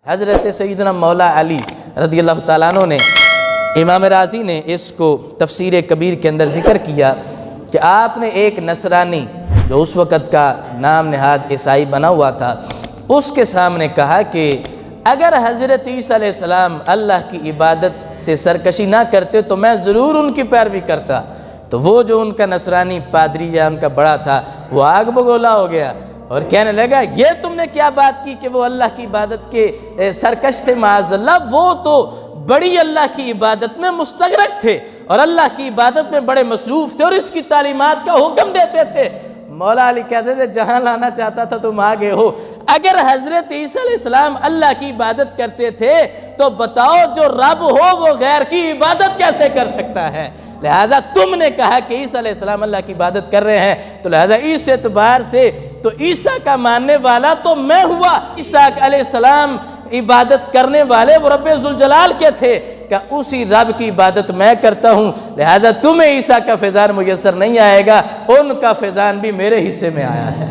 حضرت سیدنا مولا علی رضی اللہ تعالیٰ عنہ نے، امام رازی نے اس کو تفسیر کبیر کے اندر ذکر کیا کہ آپ نے ایک نصرانی جو اس وقت کا نام نہاد عیسائی بنا ہوا تھا، اس کے سامنے کہا کہ اگر حضرت عیسیٰ علیہ السلام اللہ کی عبادت سے سرکشی نہ کرتے تو میں ضرور ان کی پیروی کرتا۔ تو وہ جو ان کا نصرانی پادری یا ان کا بڑا تھا وہ آگ بگولا ہو گیا اور کہنے لگا یہ تم نے کیا بات کی کہ وہ اللہ کی عبادت کے سرکش تھے، معاذ اللہ، وہ تو بڑی اللہ کی عبادت میں مستغرق تھے اور اللہ کی عبادت میں بڑے مصروف تھے اور اس کی تعلیمات کا حکم دیتے تھے۔ مولا علی کہتے تھے جہاں لانا چاہتا تھا تم آگے ہو۔ اگر حضرت عیسیٰ علیہ السلام اللہ کی عبادت کرتے تھے تو بتاؤ جو رب ہو وہ غیر کی عبادت کیسے کر سکتا ہے؟ لہٰذا تم نے کہا کہ عیسیٰ علیہ السلام اللہ کی عبادت کر رہے ہیں، تو لہٰذا اس اعتبار سے تو عیسیٰ کا ماننے والا تو میں ہوا۔ عیسیٰ علیہ السلام عبادت کرنے والے وہ رب ذوالجلال کے تھے کہ اسی رب کی عبادت میں کرتا ہوں، لہٰذا تمہیں عیسیٰ کا فیضان میسر نہیں آئے گا، ان کا فیضان بھی میرے حصے میں آیا ہے۔